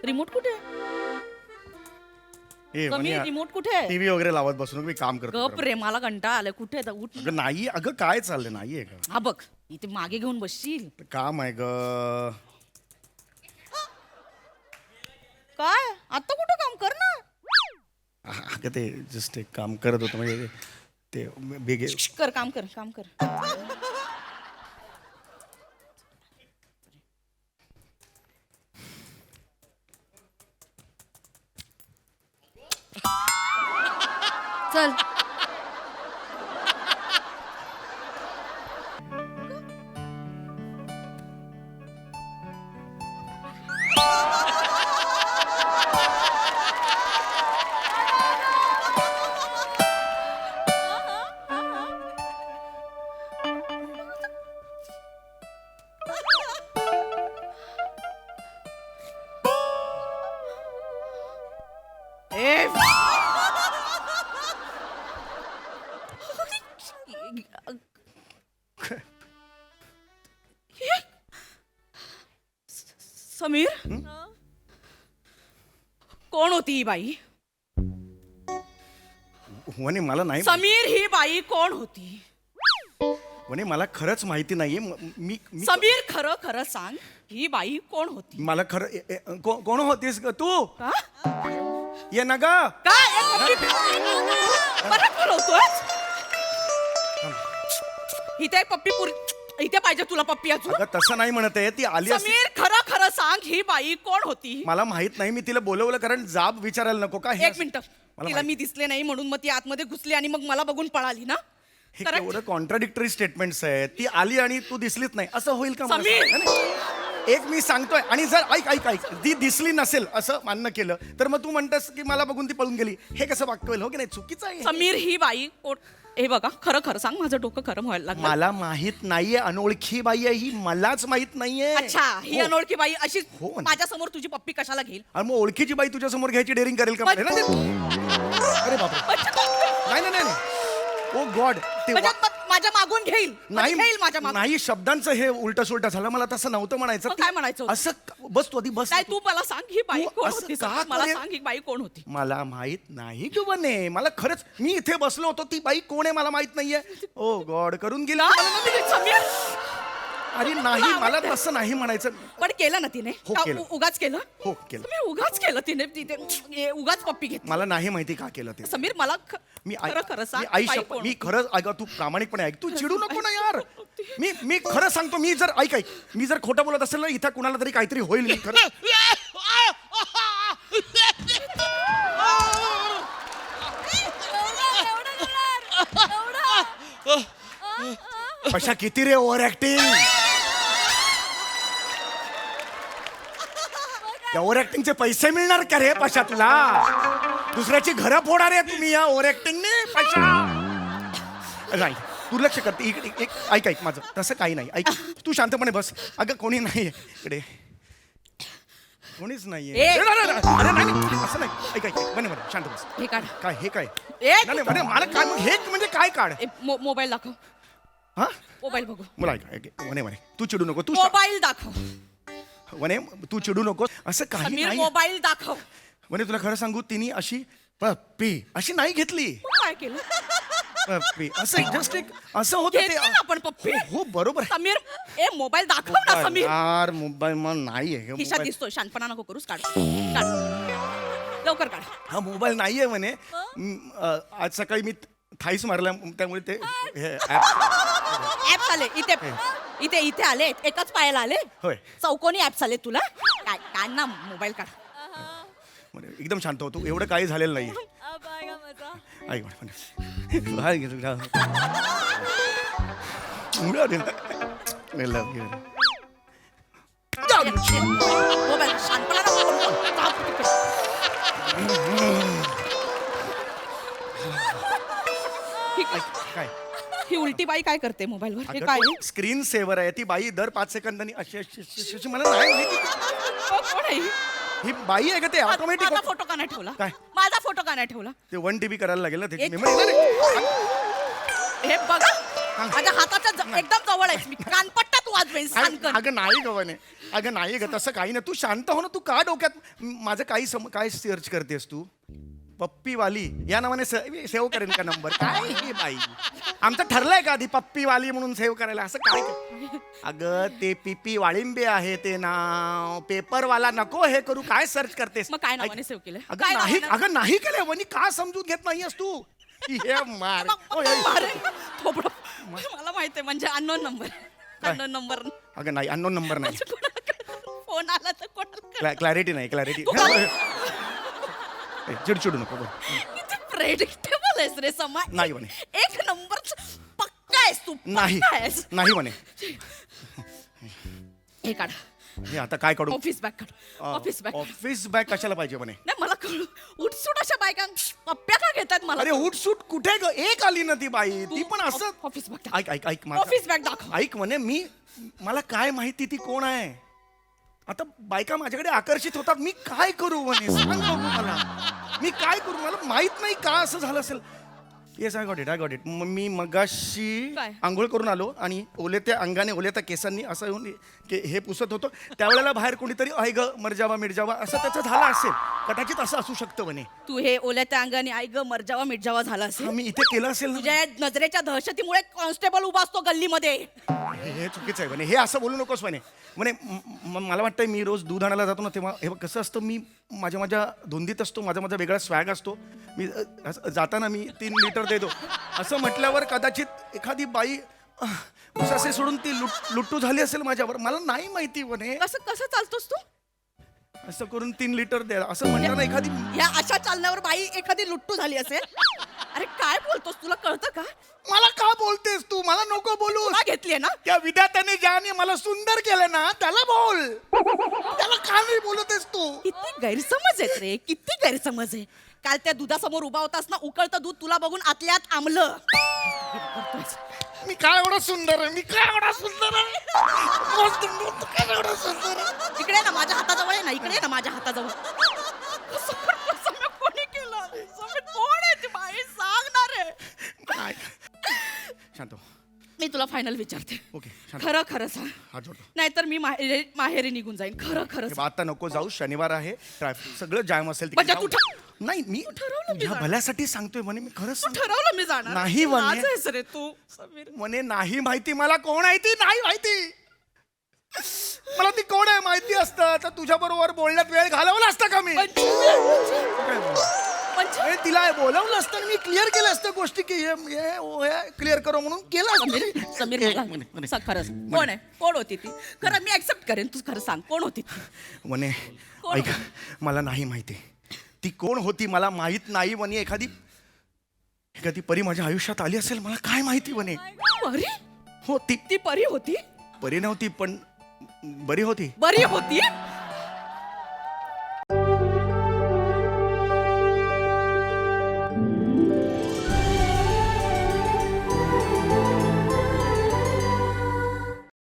Remote कुठे आहे? Sameer remote कुठे आहे? टीव्ही वगैरे लावत बसून मी काम करतो. गप रे, मला कंटाळा आलाय. कुठे आहे? उठ. अगं नाही, अगं काय चाललंय? नाहीये का हा बघ, इथे मागे घेऊन बसशील. काम आहे ग. काय आता कुठं काम कर ना. अगं ते जस्ट एक काम करत होतं म्हणजे ते बेगे. कर काम कर काम कर. चल. ए समीर, कोण होती ही बाई? वने मला नाही. समीर, ही बाई कोण होती? वने मला खरंच माहिती नाहीये. समीर, खरं खरं सांग, ही बाई कोण होती? मला खरं कोण होतीस ग तू? का? ये ना ग. काय परत बोलवतोय? इथे पप्पी पुरी, इथे पाहिजे तुला पप्पी अजून? अगं तसं नाही म्हणत आहे, ती आली असती. समीर, खरं खरं सांग, ही बाई कोण होती? मला माहित नाही. मी तिला बोलवलं कारण जाब विचारायला नको का? एक मिनिट, तिला मी दिसले नाही म्हणून मग ती आतमध्ये घुसली आणि मग मला बघून पळाली ना? हे केवढं कॉन्ट्राडिक्टरी स्टेटमेंट्स आहेत. ती आली आणि तू दिसलीच नाही, असं होईल का? मला समीर! सांग. नाही, एक मी सांगतोय आणि जर ऐक ऐक ऐक ती दिसली नसेल असं मान्य केलं तर मग तू म्हणतेस की मला बघून ती पळून गेली. हे कसं वागता येईल? हो की नाही? चुकीचं आहे. समीर, ही बाई कोण? हे बघा, खरं खरं सांग, माझं डोकं खरं व्हायला लागलं. मला माहित नाहीये. अनोळखी बाई आहे ही, मलाच माहित नाहीये. अच्छा, ही हो. अनोळखी बाई अशी हो. माझ्या समोर तुझी पप्पी कशाला घेईल? आणि मग ओळखीची बाई तुझ्या समोर घ्यायची डेअरिंग करेल का? पण- ना ते? अरे बापरे. नाही नाही नाही. ओ गॉड. ते म्हणजे मग माझ्या मागून घेईल? नाही घेईल माझ्या मागून? नाही, शब्दांचं हे उलट सुलट झालं. मला तसं नव्हतं म्हणायचं. मग काय म्हणायचं? असं बस तू आधी बस. काय तू मला सांग, ही बाई तू कोण असं होती? का मला करेल? सांग, ही बाई कोण होती? मला माहित नाही की बने. मला खरंच मी इथे बसलो होतो. ती बाई कोण आहे मला माहित नाहीये. ओ गॉड, करून गेला. समीर, अरे नाही, मला तसं नाही म्हणायचं. पण केलं ना तिने? हो, का केलं. उगाच केलं? हो केलं. समीर, उगाच केलं तिने. तिथे उगाच पप्पी घेतली. मला नाही माहिती का केलं ते. समीर, मला मी खरं खरं सांग, मी आई बाई शपथ, कोण मी होती? खरंच अगं तू प्रामाणिकपणे ऐक. तू चिडू नको ना यार. मी खरं सांगतो. मी जर ऐक ऐक मी जर खोटं बोलत असेल ना इथं कुणाला तरी काहीतरी होईल. मी खरं अशा किती रे ओव्हर ऍक्टिंग. ओव्हर ऍक्टिंगचे पैसे मिळणार का रे पशा तुला? दुसऱ्याची घरं फोडणार आहे तुम्ही या ओव्हर ऍक्टिंगने पशा. नाही, दुर्लक्ष करते. एक ऐक ऐक माझं तसं काही नाही. ऐक तू शांतपणे बस. अगं कोणी नाहीये इकडे, कोणीच नाहीये. अरे नाही असं नाही. ऐक ऐक म्हणे म्हणे शांत बस. हे काढ. काय हे काय? एक- नाही म्हणे मला काय मग हे म्हणजे काय काढ? मोबाईल दाखव. हा मोबाईल बघू. मला ऐक म्हणे म्हणे तू चिडू नको. तू मोबाईल दाखव. म्हणे तू चिडू नको. असं काही समीर, नाही. मोबाईल दाखव. म्हणे तुला खरं सांगू तिने अशी पप्पी अशी नाही घेतली. मग काय केलं? पप्पी असं जस्ट एक असं होतं ते. घेतली ना आपण पप्पी. हो बरोबर आहे. समीर, मोबाईल दाखव ना समीर. यार मोबाईल मग नाहीये. हे खिशात मोबाईल दिसतोय. शानपणा नको करूस. काढ काढ, लवकर काढ. हा मोबाईल नाहीये म्हणे. आज सकाळी मी थाईस मारला त्यामुळे ते हे ऍप्स आले इथे इथे इथे आले. एकाच पायाला आले. होय. चौकोनी ऍप्स आले तुला. काय काढ ना मोबाईल काढ. म्हणे एकदम शांत होतो. एवढं काही झालेलं नाही. ऐक मोबाईल शानपणा नको करू. काय ही उलटी बाई काय करते मोबाईलवर? हे काय आहे? स्क्रीन सेव्हर आहे. ती बाई दर 5 सेकंदांनी अशी अशी अशी अशी मला नाही माहिती. कोण आहे ही? ही बाई आहे का ते ऑटोमॅटिक? माझा फोटो का नाही ठेवला? काय? माझा फोटो का नाही ठेवला? ते 1 TB करायला लागेल ना ते. एक- मी म्हणलं, हे बघा, माझ्या हाताच्या एकदम जवळ आहेस. मी कानपट्टा तू वाजवेन सांगन. अगं नाही ग वने, अगं नाही ग, तसं काही नाही. तू शांत हो ना. तू का डोक्यात माझं काही काय सर्च करतेस तू? पप्पीवाली या नावाने सेव्ह करेन का नंबर? काय हे बाई, आमचं ठरलंय का आधी पप्पीवाली म्हणून सेव्ह करायला? असं काय? अगं ते पीपी वाळिंबे आहे ते नाव, पेपरवाला नको हे करू. काय सर्च करतेस? मग काय नावाने सेव्ह केलं? अगं नाही, अगं नाही केलं वनी. का समजून घेत नाहीयेस तू? हे मार. थोबडं. मला माहितीये म्हणजे अननोन नंबर. Unknown number. अगं नाही, अननोन नंबर नाही. फोन आला तर कोणाला? क्लॅरिटी नाही, क्लॅरिटी. चिडचिडू नको. प्रेडिक्टेबल आहेस रे समा. नाही म्हणे. एक नंबर पक्का आहेस तू. नाही नाही म्हणे. हे काढ. हे आता काय काढू? ऑफिस बॅग काढ. Office bag. ऑफिस बॅग कशाला पाहिजे म्हणे? नाही मला कळू. उठसूट अशा बायका पप्प्या का घेतात मला? अरे उठ सूट कुठे ग? एक आली ना ती बाई, ती पण असं. Office bag. ऐक ऐक ऐक माझं. ऑफिस बॅग दाखव. ऐक म्हणे, मला काय माहिती ती कोण आहे? आता बायका माझ्याकडे आकर्षित होतात, मी काय करू म्हणे? सांग बघू मला, मी काय करू? मला माहित नाही का असं झालं असेल. Yes, I got it. मी मगाशी काय? आंघोळ करून आलो आणि ओलेत्या अंगाने ओलेत्या केसांनी असं येऊन हे पुसत होतो. त्यावेळेला बाहेर कोणीतरी आई ग मरजावा मिरजावा असं त्याचं झालं असेल. कदाचित असं असू शकतं म्हणे. तू हे ओल्या त्या अंगाने आई ग मरजावा मिरजावा झाला असेल. मी इथे केलं असेल ना. तुझ्या नजरेच्या दहशतीमुळे कॉन्स्टेबल उभा असतो गल्लीमध्ये. हे चुकीचं आहे म्हणे. हे असं बोलू नकोस म्हणे. मला वाटतंय मी रोज दूध आणायला जातो ना, तेव्हा हे कसं असतं, मी माझ्या धुंदीत असतो, माझा वेगळा स्वॅग असतो. मी जाताना मी 3 लिटर देतो. असं म्हटल्यावर कदाचित एखादी बाई उसासे सोडून ती लुट्टू झाली असेल माझ्यावर. मला नाही माहिती म्हणे. कसं चालतोस तू? असं करून 3 लिटर द्या असं म्हणताना एखादी. या अशा चालण्यावर बाई एखादी लुट्टू झाली असेल. अरे काय बोलतोस? तुला कळतं का? मला का बोलतेस तू? मला नको बोलू. घेतलीये ना त्या विधात्याने ज्याने मला सुंदर केलं ना त्याला बोल. त्याला का नाही बोलतेस तू? किती गैरसमज आहेत रे, किती गैरसमज आहे. काल त्या दुधासमोर उभा होतास ना, उकळतं दूध तुला बघून आतल्यात आमलं. मी काय एवढा सुंदर आहे? मी काय एवढा सुंदर आहे? काय एवढा सुंदर आहे? इकडे ना माझ्या हाताजवळ आहे ना, इकडे ना माझ्या हाताजवळ. कोणी केलं? कोण आहे ती बाई? सांगणार आहे. शांत हो. मी तुला फायनल विचारते. ओके, खरं सांग. हात जोडतो. नाहीतर मी माहेरी निघून जाईन. खरं सांग. आता नको जाऊ. शनिवार आहे, ट्रॅफिक सगळं जाम असेल म्हणजे तिकडे. तू नाही, मी ठरवलं मी तुझ्या जाणार. भल्यासाठी सांगतोय म्हणे. मी खरंच तू ठरवलं मी जाणार. नाही म्हणे. आज आहेस रे तू समीर. म्हणे नाही माहिती मला कोण आहे ती. नाही माहिती मला ती कोण आहे. माहिती असतं तर तुझ्या बरोबर बोलण्यात वेळ घालवला असता का मी? तिला बोलवलं असतं आणि मी क्लिअर केलं असतं गोष्टी की क्लिअर करो म्हणून केलं. समीर खरंच कोण आहे? कोण होती ती? खरं मी ऍक्सेप्ट करेन. तू खरं सांग कोण होती ती? म्हणे ऐक, मला नाही माहिती ती कोण होती. मला माहित नाही म्हणे. एखादी परी माझ्या आयुष्यात आली असेल. मला काय माहिती म्हणे. परी? हो, ती परी होती. परी नव्हती पण बरी होती. बरी होती.